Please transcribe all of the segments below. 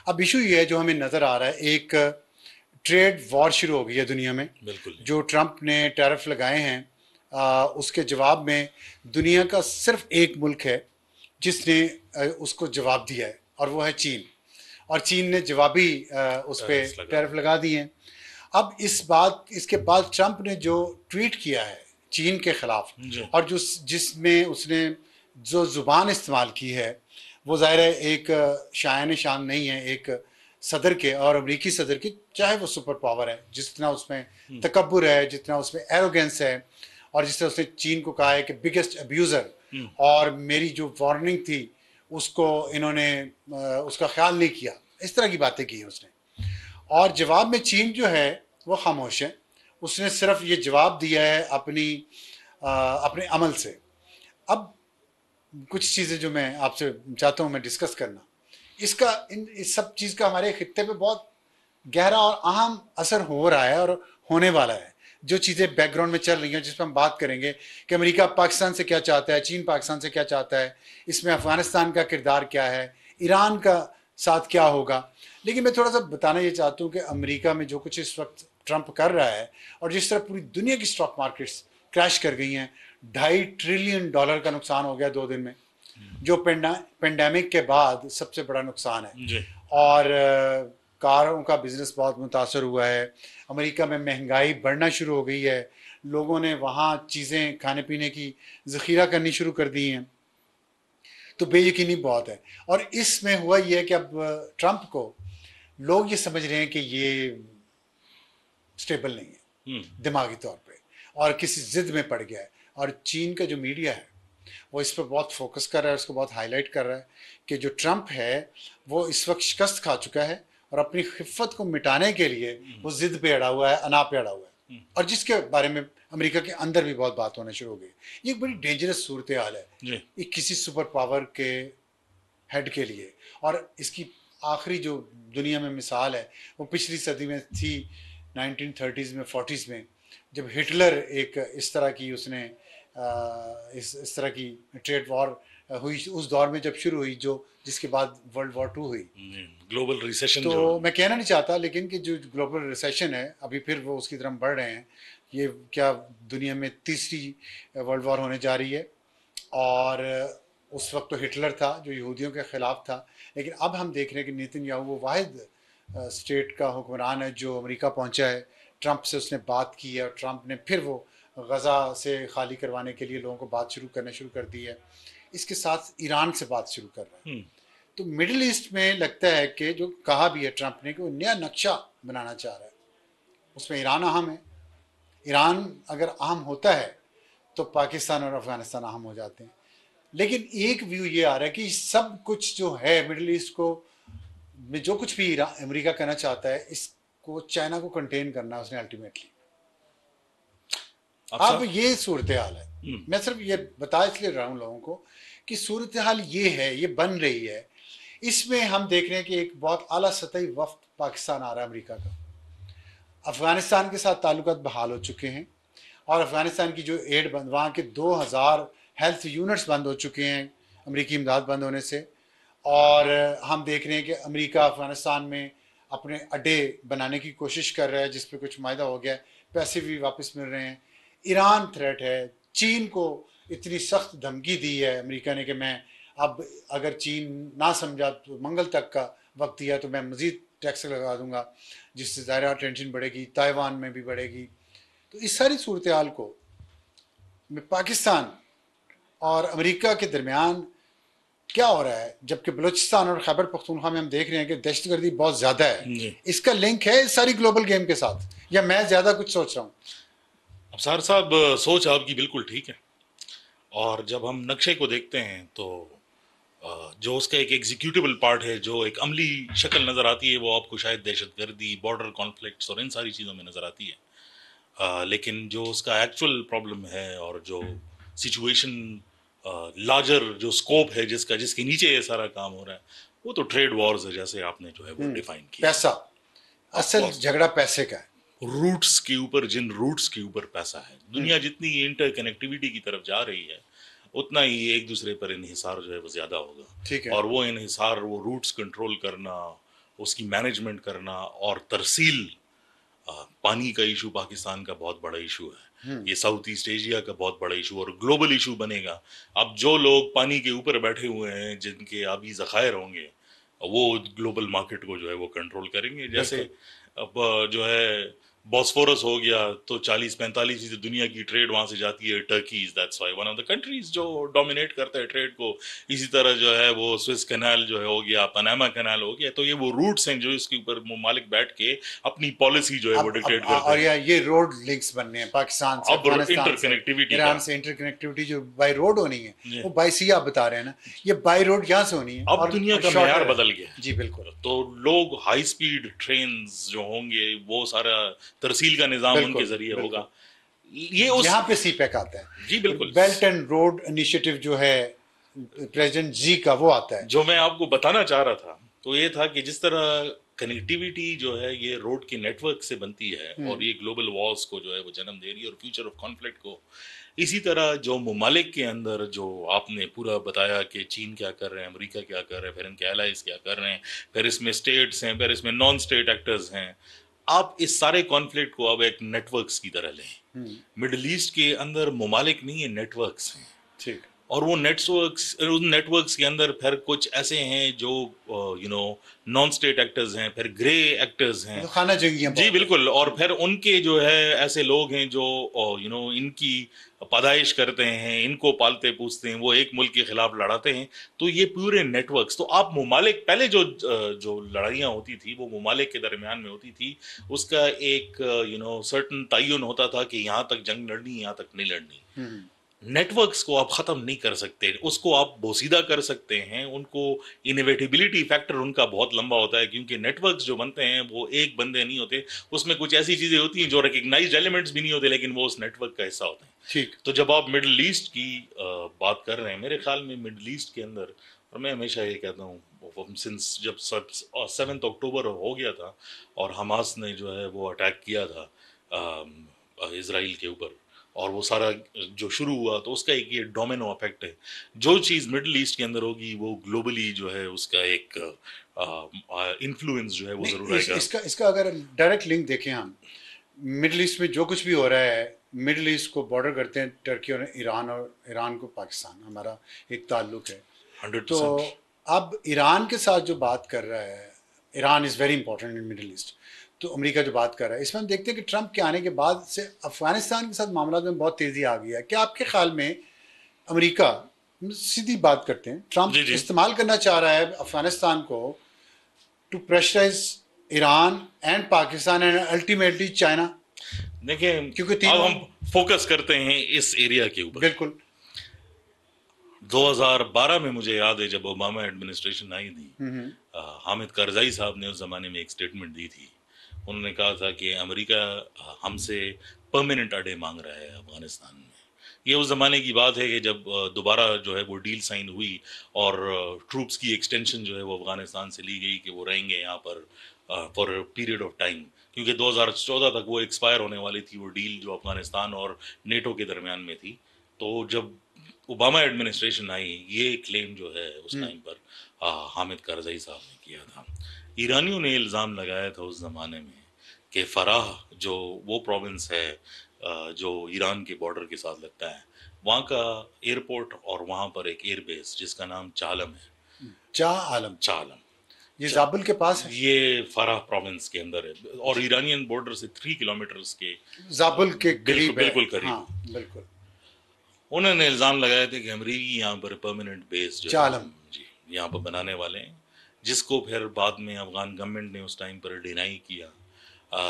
अब इशू ये है जो हमें नजर आ रहा है, एक ट्रेड वॉर शुरू हो गई है दुनिया में। बिल्कुल। जो ट्रंप ने टैरिफ लगाए हैं, उसके जवाब में दुनिया का सिर्फ एक मुल्क है जिसने उसको जवाब दिया है, और वो है चीन। और चीन ने जवाबी उस पर टैरिफ्स लगा टैरिफ लगा दिए हैं। अब इसके बाद ट्रंप ने जो ट्वीट किया है चीन के खिलाफ, जी। और जो जिसमें उसने जो जुबान इस्तेमाल की है, वो ज़ाहिर है एक शायान शान नहीं है एक सदर के, और अमरीकी सदर की, चाहे वो सुपर पावर है, जितना उसमें तकब्बुर है, जितना उसमें एरोगेंस है, और जिस तरह उसने चीन को कहा है कि बिगेस्ट अब्यूज़र, और मेरी जो वार्निंग थी उसको इन्होंने उसका ख्याल नहीं किया, इस तरह की बातें की हैं उसने। और जवाब में चीन जो है वो खामोश है। उसने सिर्फ ये जवाब दिया है अपने अमल से। अब कुछ चीज़ें जो मैं आपसे चाहता हूँ मैं डिस्कस करना, इस सब चीज़ का हमारे खित्ते पे बहुत गहरा और अहम असर हो रहा है और होने वाला है। जो चीज़ें बैकग्राउंड में चल रही हैं जिस पर हम बात करेंगे कि अमेरिका पाकिस्तान से क्या चाहता है, चीन पाकिस्तान से क्या चाहता है, इसमें अफगानिस्तान का किरदार क्या है, ईरान का साथ क्या होगा। लेकिन मैं थोड़ा सा बताना ये चाहता हूँ कि अमेरिका में जो कुछ इस वक्त ट्रंप कर रहा है, और जिस तरह पूरी दुनिया की स्टॉक मार्केट्स क्रैश कर गई हैं, $2.5 ट्रिलियन का नुकसान हो गया 2 दिन में, जो पेंडेमिक के बाद सबसे बड़ा नुकसान है। जी। और कारों का बिजनेस बहुत मुतासर हुआ है। अमेरिका में महंगाई बढ़ना शुरू हो गई है। लोगों ने वहाँ चीज़ें खाने पीने की ज़ख़ीरा करनी शुरू कर दी हैं। तो बेयकीनी बहुत है। और इसमें हुआ ये है कि अब ट्रंप को लोग ये समझ रहे हैं कि ये स्टेबल नहीं है दिमागी तौर पे, और किसी जिद में पड़ गया है। और चीन का जो मीडिया है वो इस पर बहुत फोकस कर रहा है, उसको बहुत हाईलाइट कर रहा है कि जो ट्रंप है वो इस वक्त शिकस्त खा चुका है, और अपनी खिफ़त को मिटाने के लिए वो जिद पे अड़ा हुआ है, अना पे अड़ा हुआ है, और जिसके बारे में अमेरिका के अंदर भी बहुत बात होना शुरू हो गई। ये एक बड़ी डेंजरस सूरत हाल है जी। ये किसी सुपर पावर के हेड के लिए। और इसकी आखिरी जो दुनिया में मिसाल है वो पिछली सदी में थी, 1930s में, 40s में, जब हिटलर एक इस तरह की उसने इस तरह की ट्रेड वॉर हुई उस दौर में जब शुरू हुई, जो जिसके बाद वर्ल्ड वॉर 2 हुई। ग्लोबल रिसेशन तो जो। मैं कहना नहीं चाहता, लेकिन कि जो ग्लोबल रिसेशन है अभी फिर वो उसकी तरफ बढ़ रहे हैं। ये क्या दुनिया में तीसरी वर्ल्ड वॉर होने जा रही है। और उस वक्त तो हिटलर था जो यहूदियों के ख़िलाफ़ था, लेकिन अब हम देख रहे हैं कि नेतन्याहू वो वाहिद स्टेट का हुक्मरान है जो अमेरिका पहुंचा है। ट्रंप से उसने बात की है, और ट्रंप ने फिर वो गज़ा से खाली करवाने के लिए लोगों को बात शुरू कर दी है। इसके साथ ईरान से बात शुरू कर रहा है। तो मिडिल ईस्ट में लगता है कि जो कहा भी है ट्रंप ने कि वो नया नक्शा बनाना चाह रहा है, उसमें ईरान अहम है। ईरान अगर अहम होता है तो पाकिस्तान और अफगानिस्तान अहम हो जाते हैं। लेकिन एक व्यू ये आ रहा है कि सब कुछ जो है मिडिल ईस्ट को में जो कुछ भी अमेरिका करना चाहता है, इसको चाइना को कंटेन करना है उसने अल्टीमेटली। अब अब सर। ये सूरत हाल है। मैं सिर्फ ये बता इसलिए रहा हूँ लोगों को कि सूरत हाल ये है, ये बन रही है। इसमें हम देख रहे हैं कि एक बहुत आला सतही वफ्द पाकिस्तान आ रहा है अमेरिका का। अफगानिस्तान के साथ ताल्लुकात बहाल हो चुके हैं, और अफगानिस्तान की जो एड बंद, वहाँ के 2000 हेल्थ यूनिट्स बंद हो चुके हैं अमरीकी इमदाद बंद होने से। और हम देख रहे हैं कि अमेरिका अफगानिस्तान में अपने अड्डे बनाने की कोशिश कर रहा है, जिस पर कुछ मायदा हो गया है, पैसे भी वापस मिल रहे हैं। ईरान थ्रेट है। चीन को इतनी सख्त धमकी दी है अमेरिका ने कि मैं अब अगर चीन ना समझा तो मंगल तक का वक्त दिया तो मैं मज़ीद टैक्स लगा दूंगा, जिससे ज़ाहिर टेंशन बढ़ेगी, ताइवान में भी बढ़ेगी। तो इस सारी सूरत हाल को में पाकिस्तान और अमेरिका के दरमियान क्या हो रहा है, जबकि बलूचिस्तान और खैबर पख्तूनख्वा में हम देख रहे हैं कि दहशतगर्दी बहुत ज़्यादा है। जी। इसका लिंक है इस सारी ग्लोबल गेम के साथ, या मैं ज़्यादा कुछ सोच रहा हूँ? अफसार साहब, सोच आपकी बिल्कुल ठीक है। और जब हम नक्शे को देखते हैं तो जो उसका एक एग्जीक्यूटिबल पार्ट है, जो एक अमली शक्ल नज़र आती है, वो आपको शायद दहशतगर्दी, बॉर्डर कॉन्फ्लिक्ट्स और इन सारी चीज़ों में नज़र आती है। लेकिन जो उसका एक्चुअल प्रॉब्लम है और जो सिचुएशन, लार्जर जो स्कोप है जिसके नीचे ये सारा काम हो रहा है, वो तो ट्रेड वॉर्स है, जैसे आपने जो है वो डिफाइन किया। पैसा, ऑफ असल कोर्स, झगड़ा पैसे का है। रूट्स के ऊपर, जिन रूट्स के ऊपर पैसा है, दुनिया जितनी इंटरकनेक्टिविटी की तरफ जा रही है, उतना ही एक दूसरे पर इन्हिसार जो है वो ज्यादा होगा। ठीक है। और वो इन्हिसार, वो रूट्स कंट्रोल करना, उसकी मैनेजमेंट करना और तरसील पानी का इशू पाकिस्तान का बहुत बड़ा इशू है। ये साउथ ईस्ट एशिया का बहुत बड़ा इशू और ग्लोबल इशू बनेगा। अब जो लोग पानी के ऊपर बैठे हुए हैं, जिनके आबी ज़खायर होंगे, वो ग्लोबल मार्केट को जो है वो कंट्रोल करेंगे। जैसे अब जो है बॉस्फोरस हो गया तो 40-45 दुनिया की ट्रेड वहां से जाती है। Turkey is that's why one of the countries जो डोमिनेट करता है ट्रेड को। इसी तरह जो है वो स्विस कैनाल जो है हो गया, पनामा कैनाल हो गया। तो ये वो रूट्स हैं जो इसके ऊपर ममालिक बैठ के अपनी पॉलिसी जो है वो डिक्टेट करते और हैं। ये रोड लिंक्स बनने हैं पाकिस्तान से, अब अफगानिस्तान से, इंटरकनेक्टिविटी का ईरान से। इंटरकनेक्टिविटी जो बाई रोड होनी है जी। वो बाई सी आप बता रहे हैं ना, ये बाई रोड यहाँ से होनी है। अब और दुनिया का shorter मेयार है। बदल गया है। जी बिल्कुल। तो लोग हाई स्पीड ट्रेन्स जो होंगे वो सारा तरसील का निजाम उनके बिल्कुल, जरिए बिल्कुल। होगा। ये उस यहाँ पे सीपैक आता है। जी बिल्कुल। बेल्ट एंड रोड इनिशिएटिव जो है प्रेसिडेंट जी का, वो आता है। जो मैं आपको बताना चाह रहा था तो ये था कि जिस तरह कनेक्टिविटी जो है ये रोड के नेटवर्क से बनती है और ये ग्लोबल वॉर्स को जो है वो जन्म दे रही है और फ्यूचर ऑफ कॉन्फ्लिक्ट को, इसी तरह जो ममालिक के अंदर जो आपने पूरा बताया कि चीन क्या कर रहे हैं, अमेरिका क्या कर रहे हैं, फिर इनके एलाइज क्या कर रहे हैं, फिर इसमें स्टेट्स हैं, फिर इसमें नॉन स्टेट एक्टर्स हैं। आप इस सारे कॉन्फ्लिक्ट को अब एक नेटवर्क्स की तरह लें। मिडल ईस्ट के अंदर ममालिक नहीं है, नेटवर्क्स हैं। ठीक। और वो उन नेटवर्क्स के अंदर फिर कुछ ऐसे हैं जो नॉन स्टेट एक्टर्स हैं, फिर ग्रे एक्टर्स हैं, तो खाना जंगियां जी बिल्कुल। और फिर उनके जो है ऐसे लोग हैं जो इनकी पैदाइश करते हैं, इनको पालते पूछते हैं, वो एक मुल्क के खिलाफ लड़ाते हैं। तो ये पूरे नेटवर्क्स, तो आप ममालिक पहले जो लड़ाइयाँ होती थी वो ममालिक के दरमियान में होती थी। उसका एक सर्टन तयन होता था कि यहाँ तक जंग लड़नी, यहाँ तक नहीं लड़नी। नेटवर्क्स को आप खत्म नहीं कर सकते, उसको आप बोसीदा कर सकते हैं। उनको इनोवेटिबिलिटी फैक्टर उनका बहुत लंबा होता है, क्योंकि नेटवर्क्स जो बनते हैं वो एक बंदे नहीं होते, उसमें कुछ ऐसी चीजें होती हैं जो रिकग्नाइज्ड एलिमेंट्स भी नहीं होते, लेकिन वो उस नेटवर्क का हिस्सा होते हैं। ठीक। तो जब आप मिडिल ईस्ट की बात कर रहे हैं, मेरे ख्याल में मिडिल ईस्ट के अंदर, और मैं हमेशा ये कहता हूँ सिंस जब 7 अक्टूबर हो गया था और हमास ने जो है वो अटैक किया था इसराइल के ऊपर, और वो सारा जो शुरू हुआ, तो उसका एक ये डोमिनो इफेक्ट है। जो चीज़ मिडिल ईस्ट के अंदर होगी वो ग्लोबली जो है उसका एक इन्फ्लुएंस जो है वो जरूर आएगा। इसका अगर डायरेक्ट लिंक देखें हम, मिडिल ईस्ट में जो कुछ भी हो रहा है, मिडिल ईस्ट को बॉर्डर करते हैं टर्की और ईरान को पाकिस्तान, हमारा एक ताल्लुक है। 100%। तो अब ईरान के साथ जो बात कर रहा है, Iran is very important in middle east. तो अमेरिका जो बात कर रहा है, इसमें हम देखते हैं कि ट्रंप के आने के बाद से अफगानिस्तान के साथ मामला में बहुत तेज़ी आ गई है। क्या आपके ख्याल में अमेरिका, सीधी बात करते हैं, ट्रंप इस्तेमाल करना चाह रहा है अफगानिस्तान को to pressurise Iran and Pakistan and ultimately China? देखिए, क्योंकि अब हम फोकस करते हैं इस एरिया के ऊपर। बिल्कुल। 2012 में मुझे याद है जब ओबामा एडमिनिस्ट्रेशन आई थी, हामिद करजाई साहब ने उस जमाने में एक स्टेटमेंट दी थी। उन्होंने कहा था कि अमेरिका हमसे परमानेंट अड्डे मांग रहा है अफगानिस्तान में। ये उस ज़माने की बात है कि जब दोबारा जो है वो डील साइन हुई और ट्रूप्स की एक्सटेंशन जो है वो अफगानिस्तान से ली गई कि वो रहेंगे यहाँ पर फॉर पीरियड ऑफ टाइम, क्योंकि 2014 तक वो एक्सपायर होने वाली थी वो डील जो अफगानिस्तान और नेटो के दरमियान में थी। तो जब ओबामा एडमिनिस्ट्रेशन आई, ये क्लेम जो है उस टाइम पर हामिद करजई साहब ने किया था। ईरानियों ने इल्ज़ाम लगाया था उस ज़माने में कि फराह जो वो प्रोविंस है जो ईरान के बॉर्डर के साथ लगता है, वहाँ का एयरपोर्ट और वहाँ पर एक एयरबेस जिसका नाम चालम है, चालम, ये जाबुल के पास है, ये फराह प्रोविंस के अंदर है और ईरानियन बॉर्डर से 3 किलोमीटर के जाबुल के करीब, बिल्कुल करीब। हाँ, बिल्कुल। उन्होंने इल्ज़ाम लगाए थे कि अमरीकी यहाँ पर परमानेंट बेस जो चालम जी यहाँ पर बनाने वाले हैं, जिसको फिर बाद में अफगान गवर्नमेंट ने उस टाइम पर डिनाई किया।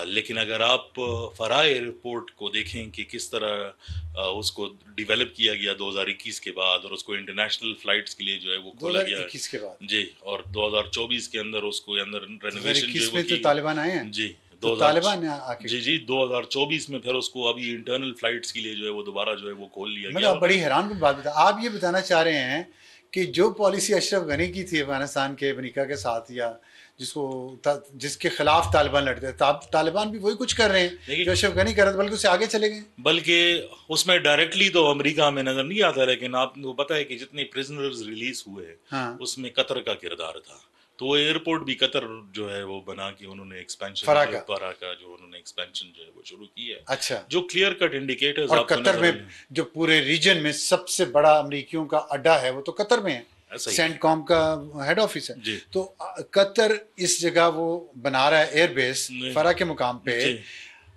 लेकिन अगर आप फराह एयरपोर्ट को देखें कि किस तरह उसको डेवलप किया गया 2021 के बाद, और उसको इंटरनेशनल फ्लाइट्स के लिए जो है वो खोला गया 2021 के बाद जी, और 2024 के अंदर उसको अंदर रेनोवेशन जो है तो तालिबान आए हैं जी, तो तालिबान आके जी 2024 में फिर उसको अभी इंटरनल फ्लाइट्स के लिए जो है वो दोबारा जो है वो खोल लिया गया। मतलब बड़ी हैरान की बात बता, आप ये बताना चाह रहे हैं कि जो पॉलिसी अशरफ गनी की थी अफगानिस्तान के अमेरिका के साथ, या जिसके खिलाफ तालिबान लड़ते थे, तालिबान भी वही कुछ कर रहे हैं जो अशरफ गनी कर रहे थे, बल्कि उससे आगे चले गए। बल्कि उसमें डायरेक्टली तो अमेरिका में नजर नहीं आता, लेकिन आपको पता है कि जितने प्रिजनर्स रिलीज हुए, हाँ। उसमें कतर का किरदार था। तो वो एयरपोर्ट भी कतर जो है वो बना के उन्होंने एक्सपेंशन फरा का जो उन्होंने एक्सपेंशन जो है वो शुरू की है। अच्छा। जो क्लियर कट इंडिकेटर्स और आपको कतर नजर में जो पूरे रीजन में सबसे बड़ा अमरीकियों का अड्डा है वो तो कतर में है, ऐसा ही सेंटकॉम का हेड ऑफिस है। जी तो कतर इस जगह वो बना रहा है एयरबेस जी फरा के मुकाम पे जी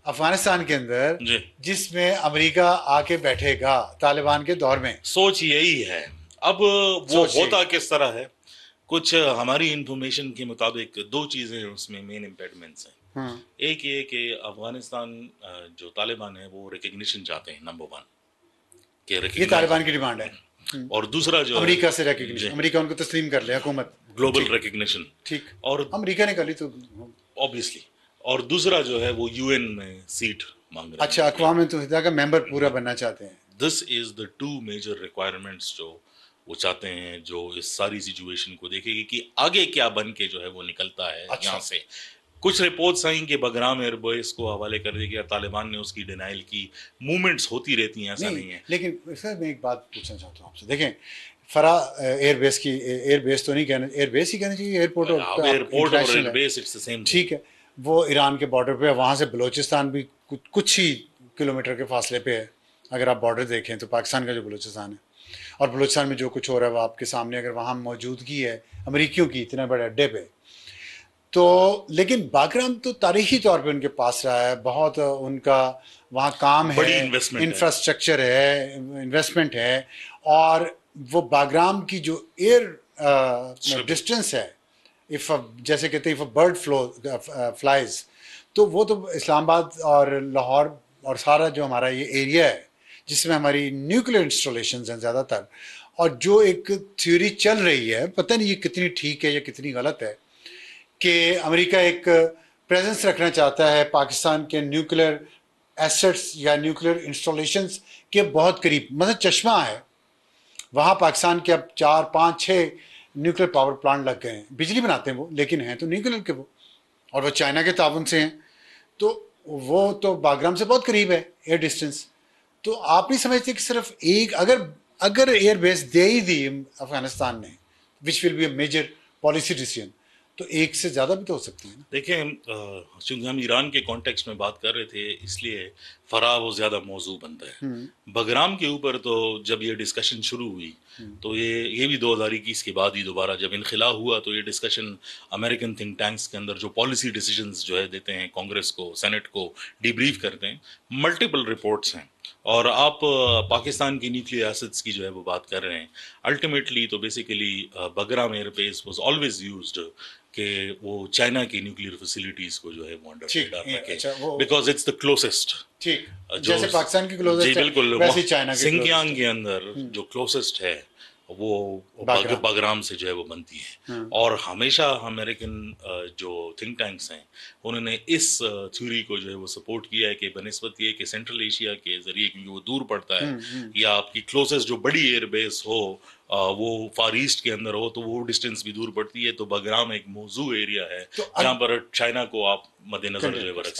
अफगानिस्तान के अंदर, जी। जिसमें अमेरिका आके बैठेगा तालिबान के दौर में। सोच यही है। अब वो सोच यही। होता किस तरह है, कुछ हमारी इंफॉर्मेशन के मुताबिक दो चीजें उसमें मेन इम्पेडिमेंट्स हैं। एक ये कि अफगानिस्तान जो तालिबान है वो रिकग्निशन चाहते हैं, नंबर वन के ये रिकग्नाइज, तालिबान की डिमांड है। और दूसरा जो अमेरिका है से रिकग्निशन, अमेरिका उनको तस्लीम कर ले हुकूमत, ग्लोबल ठीक रिकग्निशन, ठीक, और अमेरिका ने कर ली तो ऑब्वियसली, और दूसरा जो है वो यूएन में सीट मांग रहे अच्छा, हैं। अक़वाम मुत्तहिदा का मेंबर पूरा बनना चाहते हैं। This is the two major requirements जो वो चाहते हैं, जो इस सारी सिचुएशन को देखेगी कि आगे क्या बन के जो है वो निकलता है। अच्छा। यहाँ से कुछ रिपोर्ट्स आई कि बगराम एयरबेस को हवाले कर दिया गया, तालिबान ने उसकी डिनाइल की, मूवमेंट्स होती रहती हैं, ऐसा नहीं है। लेकिन सर मैं एक बात पूछना चाहता हूँ आपसे, देखें फरा एयरबेस की, एयरबेस तो नहीं कहना, एयरबेस ही कहना चाहिए, एयरपोर्ट अब एयरपोर्ट और एयरबेस इट्स द सेम, ठीक है। वो ईरान के बॉर्डर पे है, वहाँ से बलूचिस्तान भी कुछ ही किलोमीटर के फासले पे है। अगर आप बॉर्डर देखें तो पाकिस्तान का जो बलूचिस्तान है, और बलूचिस्तान में जो कुछ हो रहा है वो आपके सामने, अगर वहाँ मौजूदगी है अमरीकियों की इतने बड़े अड्डे पे, तो लेकिन बागराम तो तारीखी तौर पे उनके पास रहा है, बहुत उनका वहाँ काम बड़ी है, इन्वेस्टमेंट इंफ्रास्ट्रक्चर है, इन्वेस्टमेंट है, और वो बागराम की जो एयर डिस्टेंस है, इफ़ जैसे कहते हैं इफ़ बर्ड फ्लाइज, तो वो तो इस्लामाबाद और लाहौर और सारा जो हमारा ये एरिया है जिसमें हमारी न्यूक्लियर इंस्टॉलेशंस हैं ज़्यादातर, और जो एक थ्योरी चल रही है, पता नहीं ये कितनी ठीक है या कितनी गलत है, कि अमेरिका एक प्रेजेंस रखना चाहता है पाकिस्तान के न्यूक्लियर एसेट्स या न्यूक्लियर इंस्टॉलेशंस के बहुत करीब। मतलब चश्मा है वहाँ पाकिस्तान के, अब 4, 5, 6 न्यूक्लियर पावर प्लांट लग गए हैं, बिजली बनाते हैं वो, लेकिन हैं तो न्यूक्लियर के वो, और वो चाइना के ताउन से हैं, तो वो तो बागराम से बहुत करीब है एयर डिस्टेंस। तो आप नहीं समझते कि सिर्फ एक, अगर एयर बेस दे ही दी अफगानिस्तान ने, which will be a major policy decision, तो एक से ज़्यादा भी तो हो सकती है ना। देखें, चूंकि हम ईरान के कॉन्टेक्स्ट में बात कर रहे थे, इसलिए फरा वो ज़्यादा मौजू बनता है। बगराम के ऊपर तो जब ये डिस्कशन शुरू हुई, तो ये भी 2021 के बाद ही दोबारा जब इनखिला हुआ, तो ये डिस्कशन अमेरिकन थिंक टैंक्स के अंदर जो पॉलिसी डिसीजंस जो है देते हैं, कांग्रेस को, सेनेट को डिब्रीफ करते हैं, मल्टीपल रिपोर्ट्स हैं। और आप पाकिस्तान की न्यूक्लियर एसेट्स की जो है वो बात कर रहे हैं, अल्टीमेटली तो basically Bagram airbase was always used कि वो चाइना की न्यूक्लियर फैसिलिटीज को जो है वो अंडर रडार रखे, बिकॉज इट्स द क्लोजेस्ट। ठीक, जैसे पाकिस्तान की क्लोजेस्ट है, बिल्कुल, वैसे चाइना की सिंकियांग के अंदर जो क्लोजेस्ट है वो बागराम से जो है वो बनती है। और हमेशा अमेरिकन जो थिंक टैंक्स हैं उन्होंने इस थ्योरी को जो है वो सपोर्ट किया है कि बनिस्बत ये कि सेंट्रल एशिया के जरिए, क्योंकि वो दूर पड़ता है, या आपकी क्लोजेस्ट जो बड़ी एयरबेस हो वो फार ईस्ट के अंदर हो, तो वो डिस्टेंस भी दूर पड़ती है। तो बागराम एक मौजू एरिया है जहाँ पर चाइना को आप मद्देनजर जो है वो रख सकते हैं।